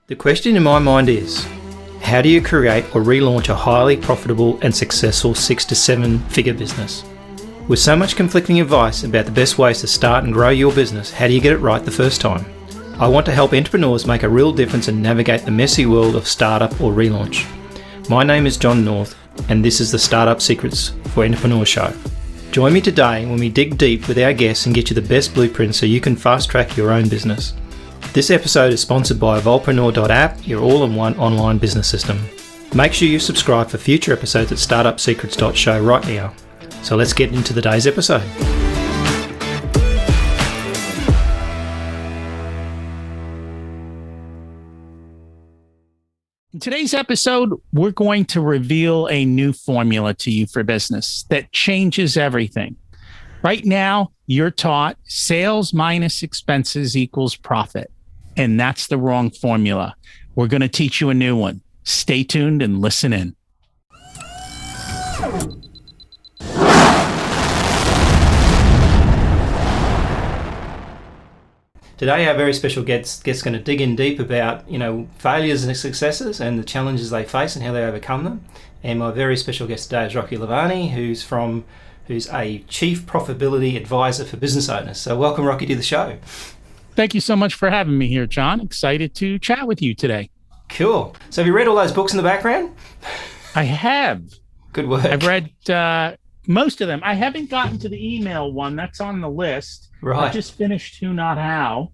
The question in my mind is, how do you create or relaunch a highly profitable and successful 6 to 7 figure business? With so much conflicting advice about the best ways to start and grow your business, how do you get it right the first time? I want to help entrepreneurs make a real difference and navigate the messy world of startup or relaunch. My name is John North, and this is the Startup Secrets for Entrepreneur Show. Join me today when we dig deep with our guests and get you the best blueprint so you can fast track your own business. This episode is sponsored by Evolvepreneur.app, your all-in-one online business system. Make sure you subscribe for future episodes at startupsecrets.show right now. So let's get into today's episode. In today's episode, we're going to reveal a new formula to you for business that changes everything. Right now, you're taught sales minus expenses equals profit, and that's the wrong formula. We're going to teach you a new one. Stay tuned and listen in. Today, our very special guest going to dig in deep about, failures and successes and the challenges they face and how they overcome them. And my very special guest today is Rocky Lalvani, who's a Chief Profitability Adviser for business owners. So welcome, Rocky, to the show. Thank you so much for having me here, John. Excited to chat with you today. Cool. So have you read all those books in the background? I have. Good work. I've read most of them. I haven't gotten to the email one. That's on the list. Right. I just finished Who Not How.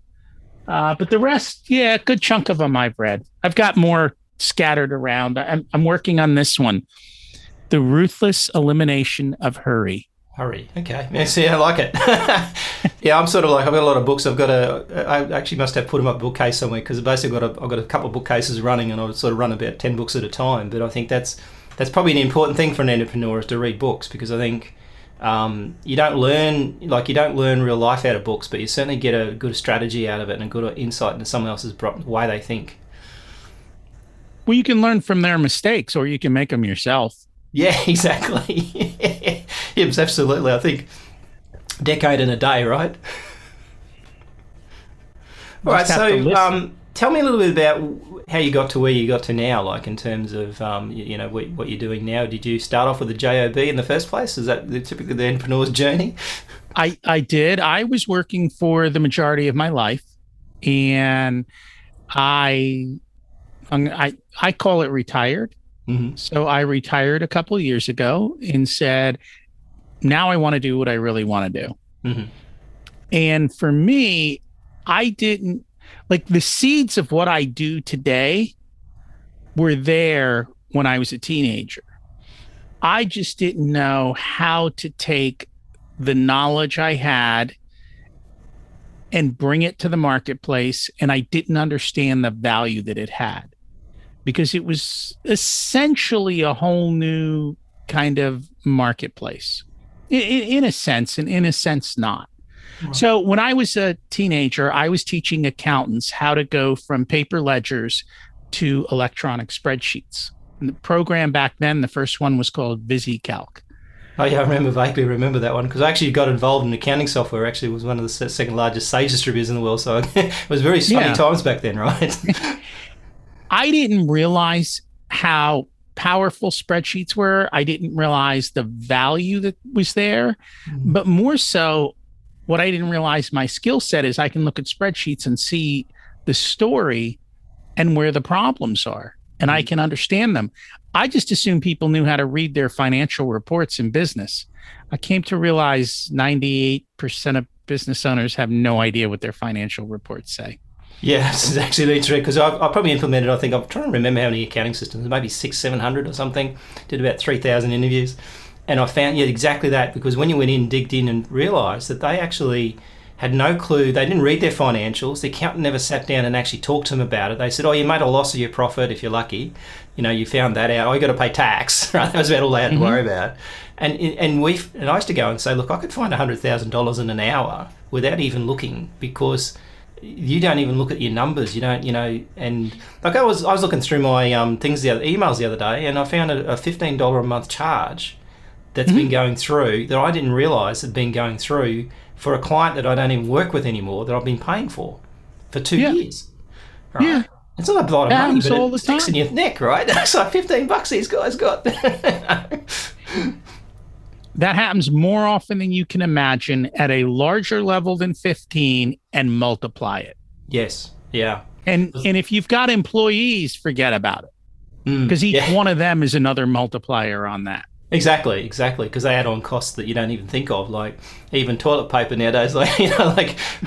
But the rest, a good chunk of them I've read. I've got more scattered around. I'm working on this one. The Ruthless Elimination of Hurry. Okay. Yeah, see, I like it. Yeah, I'm sort of like, I've got a lot of books. I actually must have put them up a bookcase somewhere because basically I've got a couple of bookcases running and I sort of run about 10 books at a time. But I think that's probably an important thing for an entrepreneur is to read books, because I think you don't learn real life out of books, but you certainly get a good strategy out of it and a good insight into someone else's way they think. Well, you can learn from their mistakes or you can make them yourself. Yeah, exactly. Yes, absolutely. I think decade in a day, right? All right, so tell me a little bit about how you got to where you got to now, like in terms of what you're doing now. Did you start off with a job in the first place? Is that typically the entrepreneur's journey? I did. I was working for the majority of my life, and I call it retired. Mm-hmm. So I retired a couple of years ago and said, now I want to do what I really want to do. Mm-hmm. And for me, I didn't like the seeds of what I do today were there when I was a teenager. I just didn't know how to take the knowledge I had and bring it to the marketplace. And I didn't understand the value that it had, because it was essentially a whole new kind of marketplace in a sense, and in a sense not. Right. So when I was a teenager, I was teaching accountants how to go from paper ledgers to electronic spreadsheets. And the program back then, the first one was called VisiCalc. Oh yeah, I vaguely remember that one, because I actually got involved in accounting software. Actually, was one of the second largest Sage distributors in the world. So it was very sunny times back then, right? I didn't realize how powerful spreadsheets were. I didn't realize the value that was there. Mm-hmm. But more so, what I didn't realize my skill set is I can look at spreadsheets and see the story and where the problems are, and I can understand them. I just assumed people knew how to read their financial reports in business. I came to realize 98% of business owners have no idea what their financial reports say. Yeah, this is actually true, because I probably implemented, I'm trying to remember how many accounting systems, maybe 600-700 or something, did about 3,000 interviews. And I found, exactly that, because when you went in, digged in and realised that they actually had no clue, they didn't read their financials, the accountant never sat down and actually talked to them about it. They said, you made a loss of your profit if you're lucky, you found that out, you got to pay tax, right? That was about all they had to worry about. And I used to go and say, look, I could find $100,000 in an hour without even looking, because you don't even look at your numbers. You don't, and like I was looking through my emails the other day, and I found a $15 a month charge that's been going through that I didn't realise had been going through for a client that I don't even work with anymore, that I've been paying for 2 years. Right? Yeah. And It's not a lot of money, but all the it sticks in time. your neck, right? That's like $15 these guys got. That happens more often than you can imagine at a larger level than 15 and multiply it. Yes. Yeah. And if you've got employees, forget about it. Because each one of them is another multiplier on that. Exactly, because they add on costs that you don't even think of, like even toilet paper nowadays. Like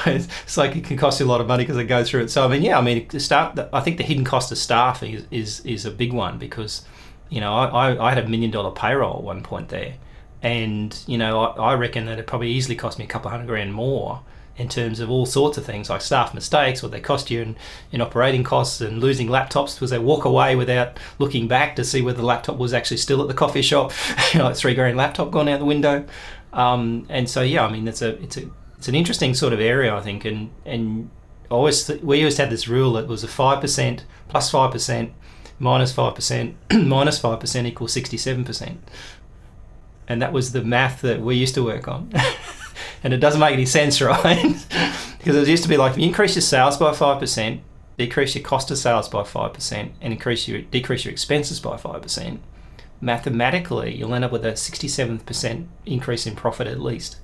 it's like it can cost you a lot of money because it goes through it. So I think the hidden cost of staff is a big one because I had $1 million payroll at one point there, and I reckon that it probably easily cost me a couple $100,000 more in terms of all sorts of things like staff mistakes, what they cost you in operating costs, and losing laptops because they walk away without looking back to see whether the laptop was actually still at the coffee shop. Like $3,000 laptop gone out the window. And so it's an interesting sort of area, I think. And we used to have this rule that was a 5% plus 5% minus 5% minus 5% equals 67%. And that was the math that we used to work on. And it doesn't make any sense, right? Because it used to be like, if you increase your sales by 5%, decrease your cost of sales by 5%, and decrease your expenses by 5%, mathematically, you'll end up with a 67% increase in profit at least.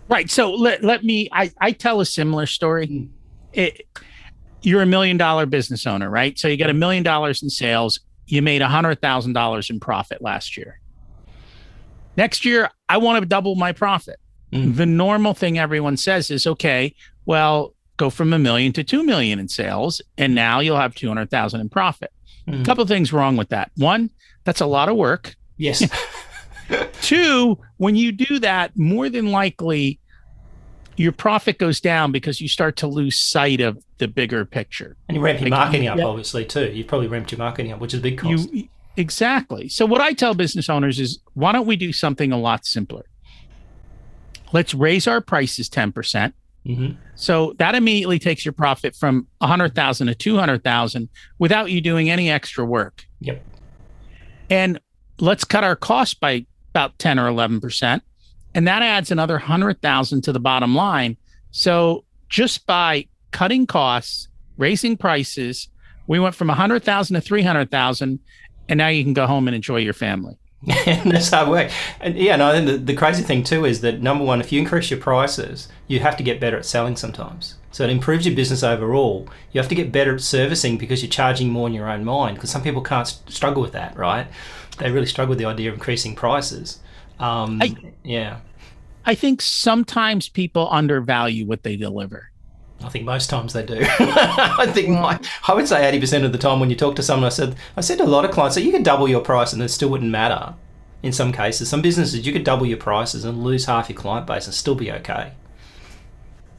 Right. So let me, I tell a similar story. You're a $1 million business owner, right? So you got $1 million in sales. You made $100,000 in profit last year. Next year, I want to double my profit. The normal thing everyone says is, okay, well, go from $1 million to $2 million in sales, and now you'll have $200,000 in profit. A couple of things wrong with that. One, that's a lot of work. Yes. Two, when you do that, more than likely, your profit goes down because you start to lose sight of the bigger picture. And you ramp your marketing up, obviously, too. You've probably ramped your marketing up, which is a big cost. Exactly. So what I tell business owners is, why don't we do something a lot simpler? Let's raise our prices 10%. So that immediately takes your profit from 100,000 to 200,000 without you doing any extra work. Yep. And let's cut our costs by about 10 or 11%. And that adds another 100,000 to the bottom line. So just by cutting costs, raising prices, we went from 100,000 to 300,000. And now you can go home and enjoy your family. That's hard work. And I think the crazy thing too is that, number one, if you increase your prices, you have to get better at selling sometimes. So it improves your business overall. You have to get better at servicing because you're charging more in your own mind. Because some people can't struggle with that, right? They really struggle with the idea of increasing prices. I think sometimes people undervalue what they deliver. I think most times they do. I would say 80% of the time when you talk to someone, I said to a lot of clients that you could double your price and it still wouldn't matter. In some cases, some businesses, you could double your prices and lose half your client base and still be okay.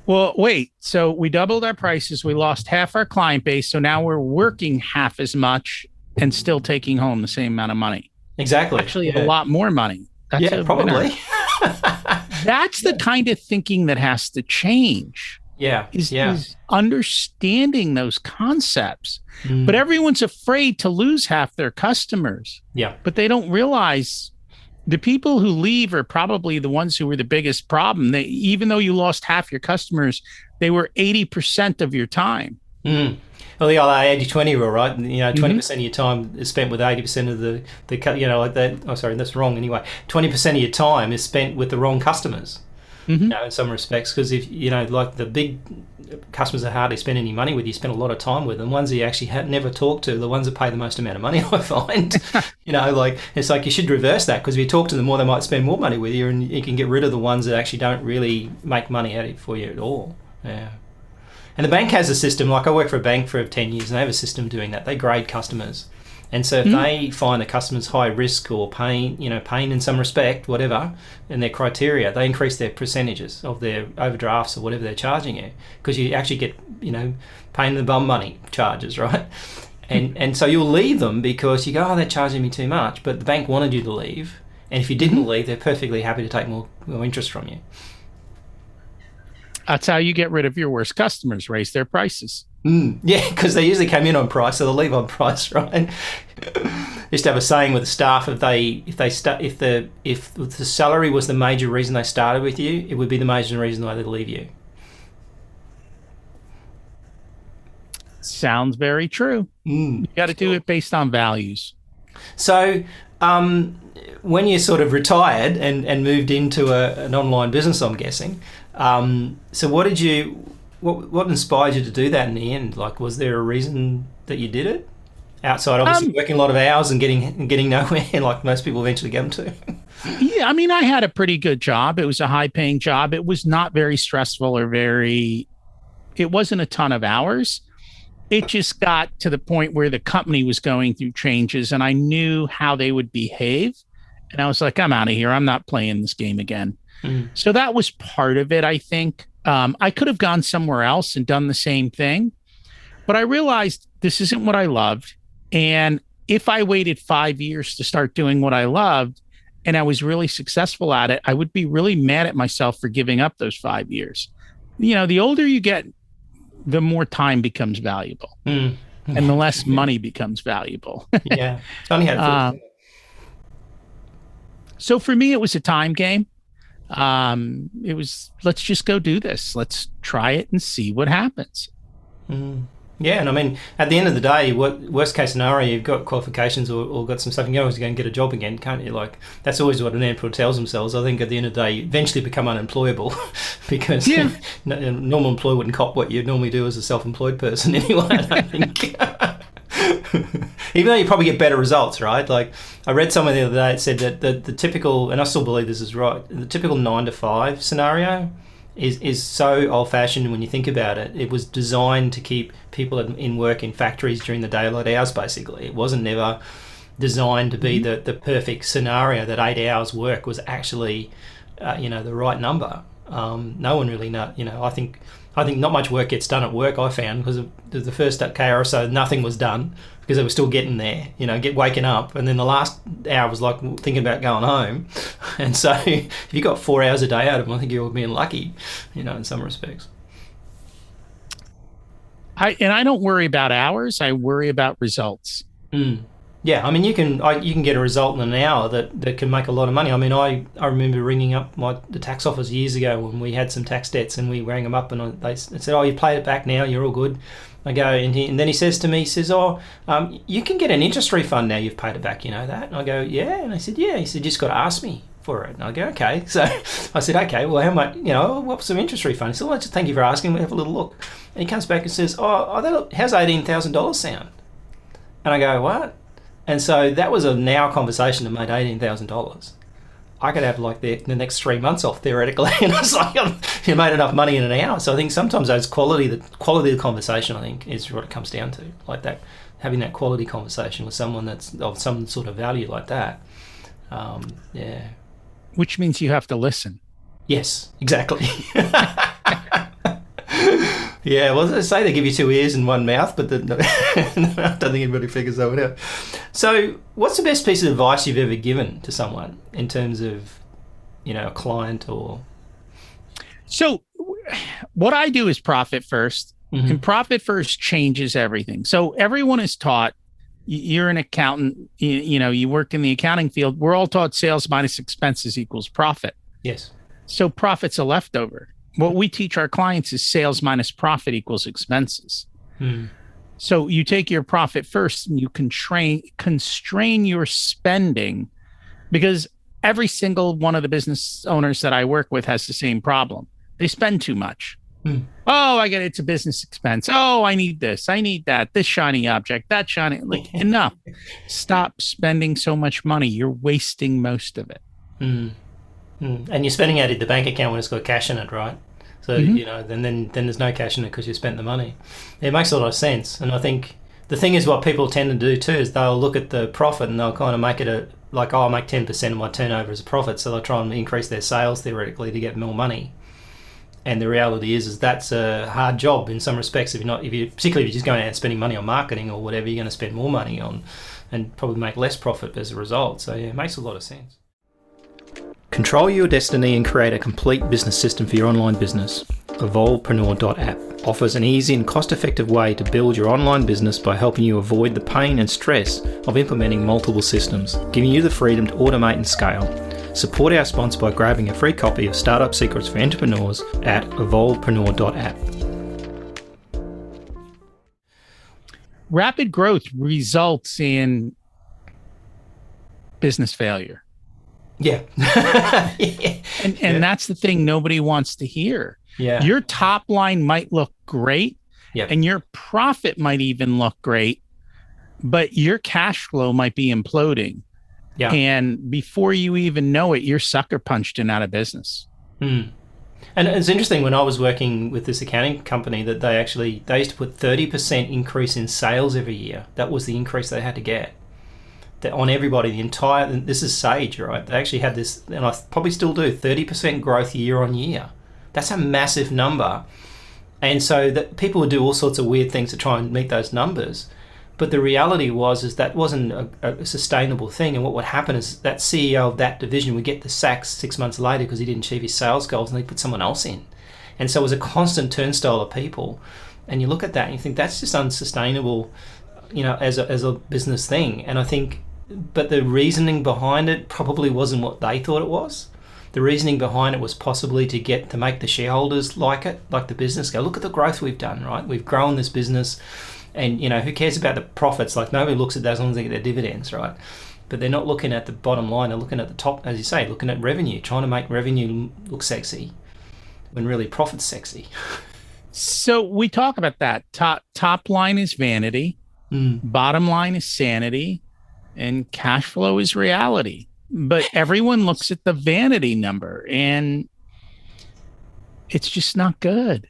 Well, wait, so we doubled our prices. We lost half our client base. So now we're working half as much and still taking home the same amount of money. Exactly. Actually, a lot more money. That's probably. That's the kind of thinking that has to change. Is understanding those concepts. But everyone's afraid to lose half their customers. But they don't realize the people who leave are probably the ones who were the biggest problem. Even though you lost half your customers, they were 80% of your time. Well, the old 80-20 rule, right? 20% of your time is spent with 80% of the like that. Oh, sorry, that's wrong anyway. 20% of your time is spent with the wrong customers. In some respects, because if like the big customers that hardly spend any money with you, spend a lot of time with them. Ones that you actually never talk to, the ones that pay the most amount of money, I find. Like it's like you should reverse that, because if you talk to them more, they might spend more money with you, and you can get rid of the ones that actually don't really make money out of it for you at all. Yeah. And the bank has a system. Like I worked for a bank for 10 years, and they have a system doing that. They grade customers. And so if they find the customer's high risk or pain in some respect, whatever, in their criteria, they increase their percentages of their overdrafts or whatever they're charging you, because you actually get, pain in the bum money charges, right? And so you'll leave them because you go, oh, they're charging me too much, but the bank wanted you to leave. And if you didn't leave, they're perfectly happy to take more interest from you. That's how you get rid of your worst customers, raise their prices. Yeah, because they usually come in on price, so they'll leave on price, right? Used to have a saying with the staff: if the salary was the major reason they started with you, it would be the major reason why they'd leave you. Sounds very true. You got to do it based on values. So when you sort of retired and moved into an online business, I'm guessing, so what inspired you to do that in the end? Like, was there a reason that you did it? Outside, obviously, working a lot of hours and getting nowhere, like most people eventually get them to. Yeah, I mean, I had a pretty good job. It was a high-paying job. It was not very stressful or it wasn't a ton of hours. It just got to the point where the company was going through changes and I knew how they would behave. And I was like, I'm out of here. I'm not playing this game again. So that was part of it, I think. I could have gone somewhere else and done the same thing, but I realized this isn't what I loved. And if I waited 5 years to start doing what I loved and I was really successful at it, I would be really mad at myself for giving up those 5 years. You know, the older you get, the more time becomes valuable and the less money becomes valuable. Yeah. Funny how so for me, it was a time game. It was, let's just go do this. Let's try it and see what happens. Yeah, and I mean, at the end of the day, what worst case scenario, you've got qualifications or got some stuff, you can always go and get a job again, can't you? Like, that's always what an entrepreneur tells themselves. I think at the end of the day, you eventually become unemployable because a normal employee wouldn't cop what you normally do as a self-employed person anyway, I don't think. Even though you probably get better results, right? Like, I read somewhere the other day, it said that the typical, and I still believe this is right, the typical 9 to 5 scenario is so old-fashioned when you think about it. It was designed to keep people in work in factories during the daylight hours, basically. It wasn't never designed to be the perfect scenario that 8 hours work was actually, the right number. No one really know. I think not much work gets done at work, I found, because the first hour or so, nothing was done because they were still getting there, waking up. And then the last hour was like thinking about going home. And so if you got 4 hours a day out of them, I think you're being lucky, in some respects. I don't worry about hours. I worry about results. Yeah, I mean, you can get a result in an hour that can make a lot of money. I mean, I remember ringing up the tax office years ago when we had some tax debts, and we rang them up, and they said, "Oh, you've paid it back now. You're all good." I go, and then he says to me, you can get an interest refund now you've paid it back. You know that? And I go, yeah. And I said, yeah. He said, you just got to ask me for it. And I go, okay. So I said, okay. Well, how much? What's some interest refund? He said, well, just thank you for asking. We'll have a little look. And he comes back and says, how's $18,000 sound? And I go, what? And so that was a now conversation that made $18,000. I could have like the next 3 months off theoretically, and it's like you made enough money in an hour. So I think sometimes the quality of the conversation, I think, is what it comes down to. Like that, having that quality conversation with someone that's of some sort of value like that. Yeah. Which means you have to listen. Yes, exactly. Yeah, well, they say they give you 2 ears and 1 mouth, but I don't think anybody figures that one out. So what's the best piece of advice you've ever given to someone in terms of, a client or... So what I do is profit first, and profit first changes everything. So everyone is taught, you're an accountant, you work in the accounting field. We're all taught sales minus expenses equals profit. Yes. So profit's a leftover. What we teach our clients is sales minus profit equals expenses. So you take your profit first and you constrain your spending, because every single one of the business owners that I work with has the same problem. They spend too much. Oh, I get it. It's a business expense. Oh, I need this. I need that. This shiny object, that shiny. Like, enough. Stop spending so much money. You're wasting most of it. And you're spending out of the bank account when it's got cash in it, right? So, then there's no cash in it because you spent the money. It makes a lot of sense. And I think the thing is, what people tend to do too is they'll look at the profit and they'll kind of make it I'll make 10% of my turnover as a profit. So they'll try and increase their sales theoretically to get more money. And the reality is that's a hard job in some respects. Particularly if you're just going out and spending money on marketing or whatever, you're going to spend more money on and probably make less profit as a result. So yeah, it makes a lot of sense. Control your destiny and create a complete business system for your online business. Evolvepreneur.app offers an easy and cost-effective way to build your online business by helping you avoid the pain and stress of implementing multiple systems, giving you the freedom to automate and scale. Support our sponsor by grabbing a free copy of Startup Secrets for Entrepreneurs at evolvepreneur.app. rapid growth results in business failure. Yeah. And that's the thing nobody wants to hear. Yeah. Your top line might look great, yeah, and your profit might even look great, but your cash flow might be imploding. Yeah. And before you even know it, you're sucker punched and out of business. And it's interesting, when I was working with this accounting company, that they used to put 30% increase in sales every year. That was the increase they had to get. That on everybody, this is Sage, right? They actually had this, and I probably still do, 30% growth year on year. That's a massive number. And so that people would do all sorts of weird things to try and meet those numbers. But the reality is that wasn't a sustainable thing. And what would happen is that CEO of that division would get the sack 6 months later because he didn't achieve his sales goals, and they put someone else in. And so it was a constant turnstile of people. And you look at that and you think that's just unsustainable, as a business thing. And I think, but the reasoning behind it probably wasn't what they thought it was. The reasoning behind it was possibly to make the shareholders like the business, go, look at the growth we've done, right? We've grown this business. And, who cares about the profits? Like, nobody looks at that as long as they get their dividends, right? But they're not looking at the bottom line. They're looking at the top, as you say, looking at revenue, trying to make revenue look sexy when really profit's sexy. So we talk about that. Top line is vanity. Bottom line is sanity. And cash flow is reality. But everyone looks at the vanity number, and it's just not good.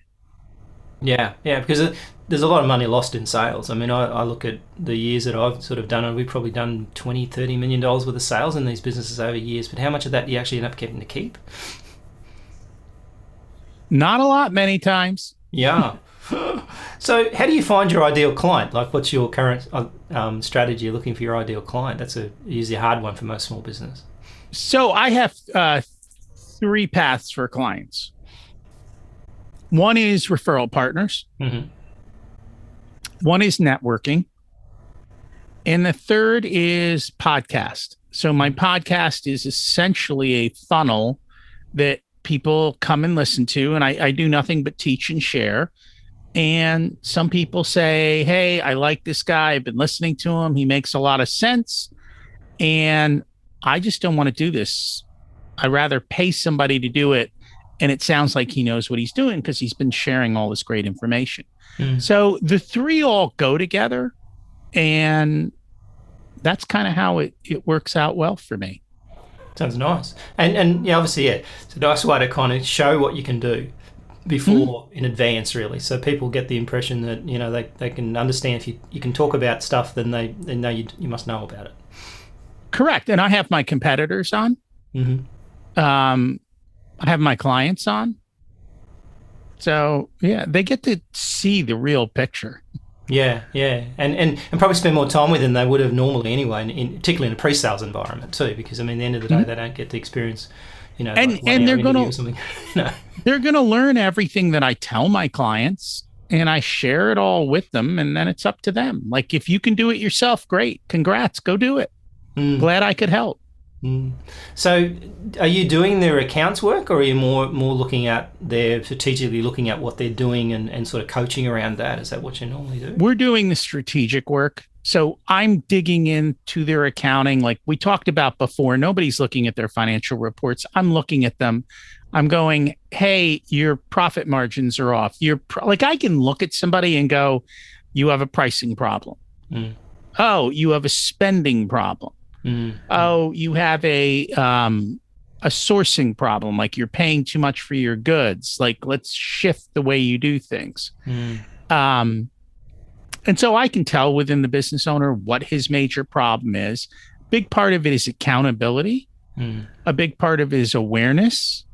Yeah, because there's a lot of money lost in sales. I mean, I look at the years that I've sort of done, and we've probably done $20-30 million worth of sales in these businesses over years, but how much of that do you actually end up getting to keep? Not a lot, many times. Yeah. So how do you find your ideal client? Like, what's your current strategy looking for your ideal client? That's usually a hard one for most small business. So I have 3 paths for clients. One is referral partners. Mm-hmm. One is networking. And the third is podcast. So my podcast is essentially a funnel that people come and listen to, and I do nothing but teach and share. And some people say, hey, I like this guy. I've been listening to him. He makes a lot of sense. And I just don't want to do this. I'd rather pay somebody to do it. And it sounds like he knows what he's doing because he's been sharing all this great information. So the 3 all go together. And that's kind of how it works out well for me. Sounds nice. And obviously, it's a nice way to kind of show what you can do before in advance, really. So people get the impression that, they can understand if you can talk about stuff, then they know you must know about it. Correct. And I have my competitors on. I have my clients on. So, they get to see the real picture. Yeah. And probably spend more time with them than they would have normally anyway, particularly in a pre-sales environment too, because, at the end of the day, they don't get the experience, and they're going to, they're going to learn everything that I tell my clients, and I share it all with them, and then it's up to them. Like, if you can do it yourself, great. Congrats. Go do it. Glad I could help. So are you doing their accounts work, or are you more looking at strategically looking at what they're doing and sort of coaching around that? Is that what you normally do? We're doing the strategic work. So I'm digging into their accounting. Like we talked about before, nobody's looking at their financial reports. I'm looking at them. I'm going, hey, your profit margins are off. I can look at somebody and go, you have a pricing problem. Oh, you have a spending problem. Oh, you have a sourcing problem. Like you're paying too much for your goods. Like, let's shift the way you do things. And so I can tell within the business owner what his major problem is. Big part of it is accountability. A big part of it is awareness.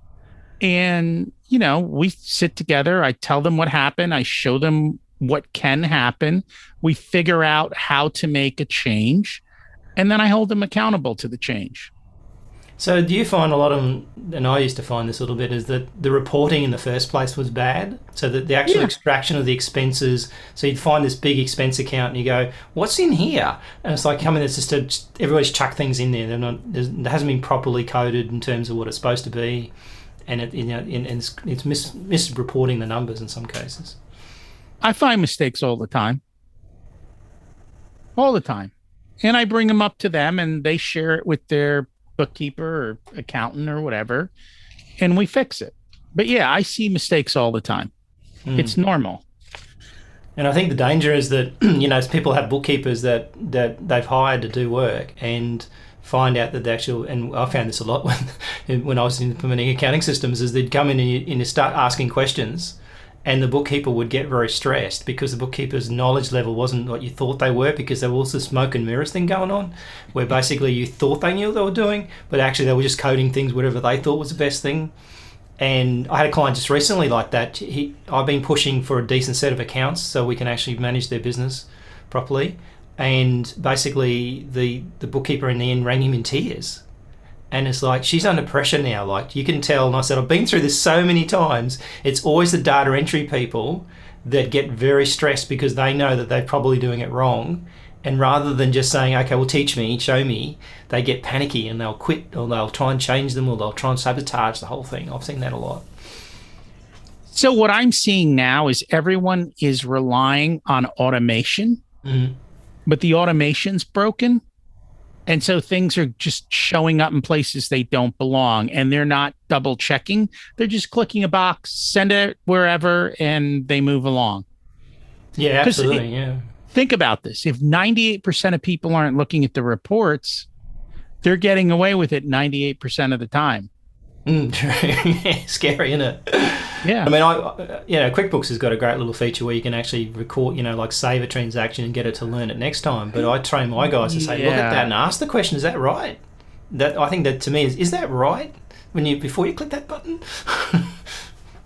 And, we sit together. I tell them what happened. I show them what can happen. We figure out how to make a change. And then I hold them accountable to the change. So do you find a lot of them, and I used to find this a little bit, is that the reporting in the first place was bad? So that the actual extraction of the expenses, so you'd find this big expense account and you go, what's in here? And it's like, it's just everybody's chucked things in there. It hasn't been properly coded in terms of what it's supposed to be. And it's misreporting the numbers in some cases. I find mistakes all the time. all the time. And I bring them up to them and they share it with their bookkeeper or accountant or whatever, and we fix it. But yeah, I see mistakes all the time. It's normal. And I think the danger is that, you know, people have bookkeepers that they've hired to do work and find out that the actual, and I found this a lot when I was implementing accounting systems, is they'd come in and you start asking questions, and the bookkeeper would get very stressed because the bookkeeper's knowledge level wasn't what you thought they were, because there was the smoke and mirrors thing going on where basically you thought they knew what they were doing, but actually they were just coding things whatever they thought was the best thing. And I had a client just recently like that. I've been pushing for a decent set of accounts so we can actually manage their business properly. And basically the bookkeeper in the end rang him in tears. And it's like, she's under pressure now. Like, you can tell. And I said, I've been through this so many times. It's always the data entry people that get very stressed because they know that they're probably doing it wrong. And rather than just saying, okay, well, teach me, show me, they get panicky and they'll quit, or they'll try and change them, or they'll try and sabotage the whole thing. I've seen that a lot. So what I'm seeing now is everyone is relying on automation, but the automation's broken. And so things are just showing up in places they don't belong, and they're not double checking. They're just clicking a box, send it wherever, and they move along. Yeah, absolutely. Yeah. Think about this. If 98% of people aren't looking at the reports, they're getting away with it 98% of the time. Scary, isn't it? Yeah. I mean, QuickBooks has got a great little feature where you can actually record, like save a transaction and get it to learn it next time. But I train my guys to say, look at that and ask the question, is that right? I think that to me is that right before you click that button?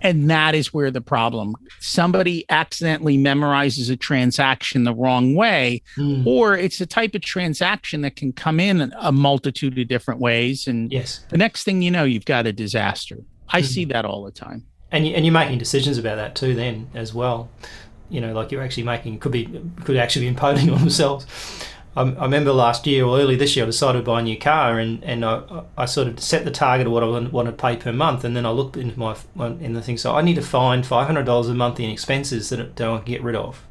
And that is where the problem. Somebody accidentally memorizes a transaction the wrong way, or it's a type of transaction that can come in a multitude of different ways. And the next thing you know, you've got a disaster. I see that all the time. And you're making decisions about that too then as well. Like you're actually making, could actually be imposing on themselves. I remember last year or early this year, I decided to buy a new car, and I sort of set the target of what I want to pay per month, and then I looked into in the thing. So I need to find $500 a month in expenses that I can get rid of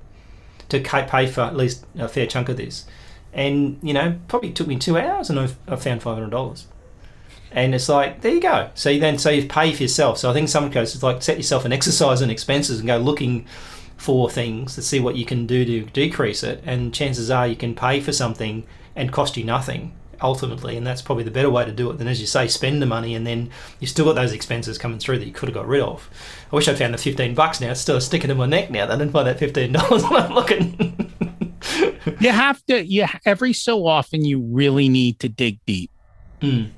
to pay for at least a fair chunk of this. And probably took me 2 hours, and I found $500. And it's like, there you go. So you pay for yourself. So I think in some cases, it's like set yourself an exercise in expenses and go looking for things to see what you can do to decrease it, and chances are you can pay for something and cost you nothing ultimately, and that's probably the better way to do it than, as you say, spend the money and then you still got those expenses coming through that you could have got rid of. I wish I found the $15 now. It's still sticking in my neck now that I didn't find that $15 when I'm looking. You have to, every so often you really need to dig deep. And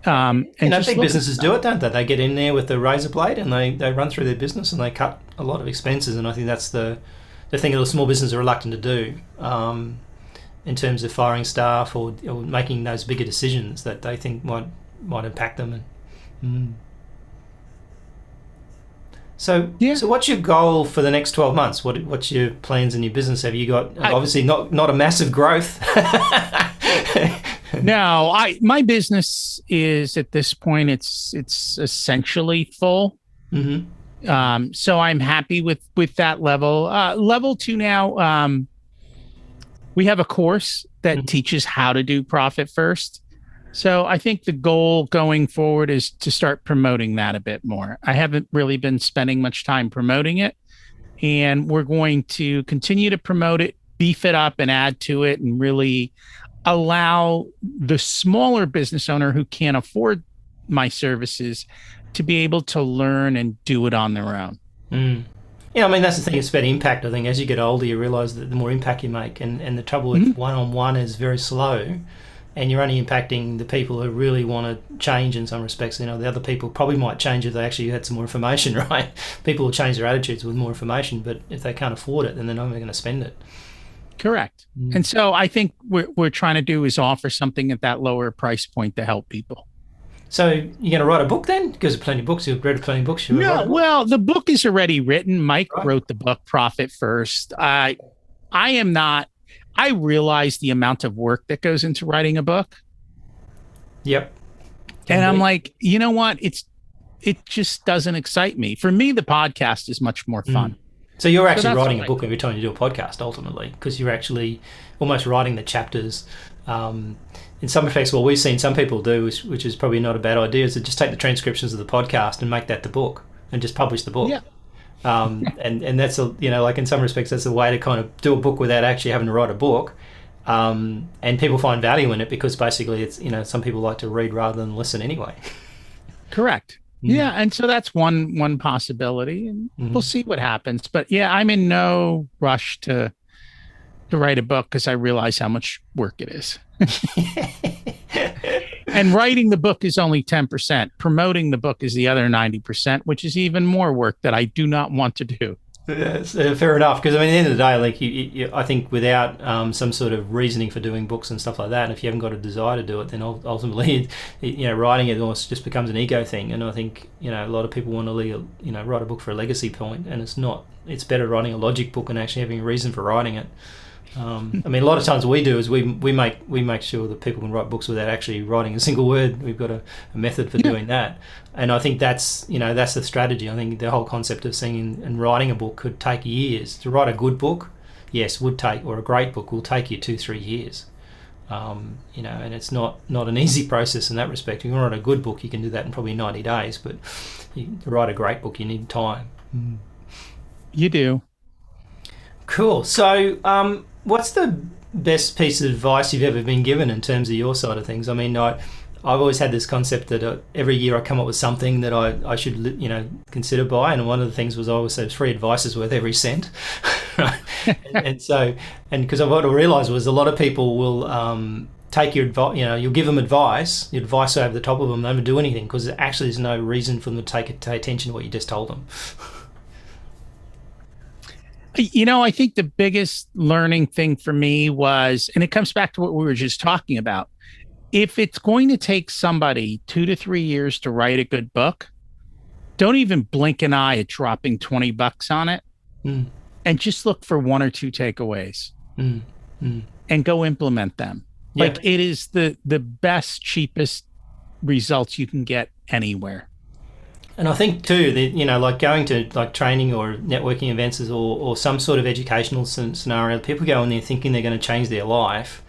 big businesses do it, don't they? They get in there with the razor blade and they run through their business and they cut a lot of expenses. And I think that's the thing that small businesses are reluctant to do in terms of firing staff or making those bigger decisions that they think might impact them. So what's your goal for the next 12 months? What's your plans in your business? Have you got, obviously not a massive growth? No, my business is at this point, it's essentially full. So I'm happy with that level. Level 2 now, we have a course that teaches how to do profit first. So I think the goal going forward is to start promoting that a bit more. I haven't really been spending much time promoting it, and we're going to continue to promote it, beef it up and add to it, and really allow the smaller business owner who can't afford my services to be able to learn and do it on their own. Yeah, I mean, that's the thing. It's about impact. I think as you get older, you realize that the more impact you make, and the trouble with one-on-one is very slow, and you're only impacting the people who really want to change in some respects. The other people probably might change if they actually had some more information, right? People will change their attitudes with more information, but if they can't afford it, then they're not going to spend it. Correct. And so I think what we're trying to do is offer something at that lower price point to help people. So you're going to write a book then? Because plenty of books. You've read plenty of books. No, well, the book is already written. Mike wrote the book, Profit First. I realize the amount of work that goes into writing a book. Yep. And I'm like, you know what? It just doesn't excite me. For me, the podcast is much more fun. So you're actually that's writing what a book every time you do a podcast, ultimately, because you're actually almost writing the chapters. In some respects, what we've seen some people do, which is probably not a bad idea, is to just take the transcriptions of the podcast and make that the book and just publish the book. Yeah. And that's like in some respects, that's a way to kind of do a book without actually having to write a book. And people find value in it because basically it's, some people like to read rather than listen anyway. Correct. Yeah, and so that's one possibility, and we'll see what happens. But yeah, I'm in no rush to write a book because I realize how much work it is. And writing the book is only 10%. Promoting the book is the other 90%, which is even more work that I do not want to do. Yeah, fair enough. Because at the end of the day, like I think without some sort of reasoning for doing books and stuff like that, and if you haven't got a desire to do it, then ultimately, writing it almost just becomes an ego thing. And I think a lot of people want to write a book for a legacy point, and it's not. It's better writing a logic book and actually having a reason for writing it. A lot of times what we do is we make sure that people can write books without actually writing a single word. We've got a method for doing that, and I think that's the strategy. I think the whole concept of seeing and writing a book could take years. To write a good book, yes, would take, or a great book will take you 2-3 years. And it's not an easy process in that respect. If you want to write a good book, you can do that in probably 90 days, but to write a great book, you need time. You do. Cool. So, what's the best piece of advice you've ever been given in terms of your side of things? I mean, I've always had this concept that every year I come up with something that I should, consider buy. And one of the things was I always said free advice is worth every cent. Right? and because what I realised was a lot of people will take your advice, you'll give them advice, your advice over the top of them, they never do anything because actually there's no reason for them to pay attention to what you just told them. I think the biggest learning thing for me was, and it comes back to what we were just talking about, if it's going to take somebody 2 to 3 years to write a good book, don't even blink an eye at dropping $20 on it, and just look for 1 or 2 takeaways and go implement them. Yeah. Like it is the best, cheapest results you can get anywhere. And I think too that like going to like training or networking events or some sort of educational scenario, people go in there thinking they're going to change their life.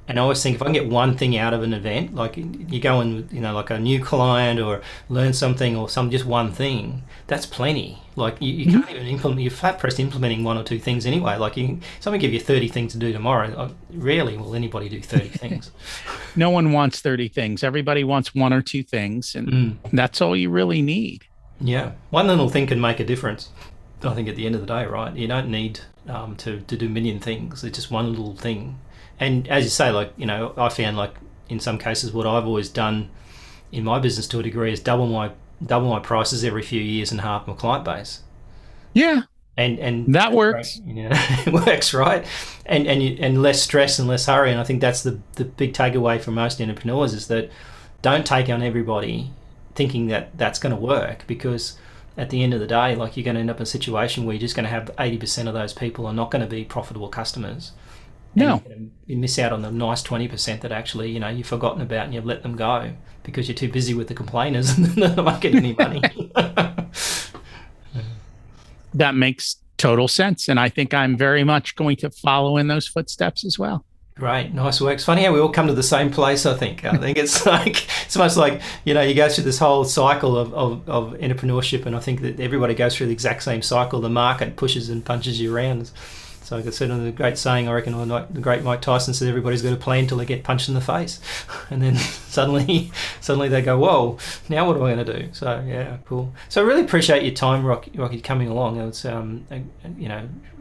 And I always think if I can get one thing out of an event, like you go in with like a new client or learn something or just one thing, that's plenty. Like you can't even implement. You're flat pressed implementing 1 or 2 things anyway. Like someone give you 30 things to do tomorrow. Rarely will anybody do 30 things. No one wants 30 things. Everybody wants 1 or 2 things, and that's all you really need. Yeah, one little thing can make a difference. I think at the end of the day, right? You don't need to do a million things. It's just one little thing. And as you say, like I found like in some cases what I've always done in my business to a degree is double my prices every few years and half my client base. Yeah. And that works. It works, right? And less stress and less hurry. And I think that's the big takeaway for most entrepreneurs is that don't take on everybody thinking that that's going to work, because at the end of the day, like you're going to end up in a situation where you're just going to have 80% of those people are not going to be profitable customers. No. You miss out on the nice 20% that actually, you've forgotten about and you've let them go because you're too busy with the complainers and they don't get any money. That makes total sense. And I think I'm very much going to follow in those footsteps as well. Great. Nice work. It's funny how we all come to the same place, I think. I think it's almost like, you go through this whole cycle of entrepreneurship, and I think that everybody goes through the exact same cycle. The market pushes and punches you around. So like I said in the great saying, I reckon, the great Mike Tyson said, everybody's got a plan till they get punched in the face. And then suddenly they go, whoa, now what am I going to do? So, yeah, cool. So I really appreciate your time, Rocky, coming along. It's, a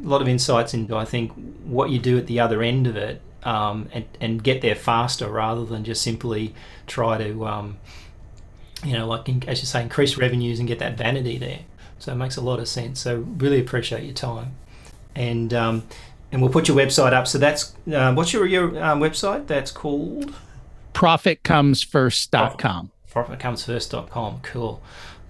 lot of insights into, I think, what you do at the other end of it, and get there faster rather than just simply try to, as you say, increase revenues and get that vanity there. So it makes a lot of sense. So really appreciate your time. And we'll put your website up. So that's what's your website? That's called ProfitComesFirst.com. ProfitComesFirst.com. Cool.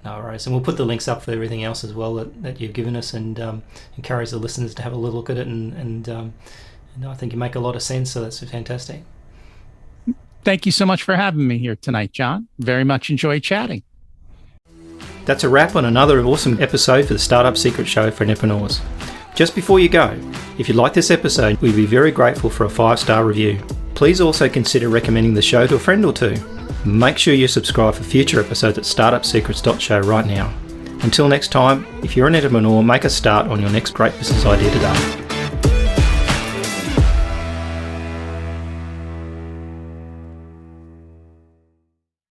No worries. And we'll put the links up for everything else as well that you've given us, and encourage the listeners to have a little look at it. And I think you make a lot of sense. So that's fantastic. Thank you so much for having me here tonight, John. Very much enjoyed chatting. That's a wrap on another awesome episode for the Startup Secret Show for entrepreneurs. Just before you go, if you like this episode, we'd be very grateful for a 5-star review. Please also consider recommending the show to a friend or two. Make sure you subscribe for future episodes at startupsecrets.show right now. Until next time, if you're an entrepreneur, make a start on your next great business idea today.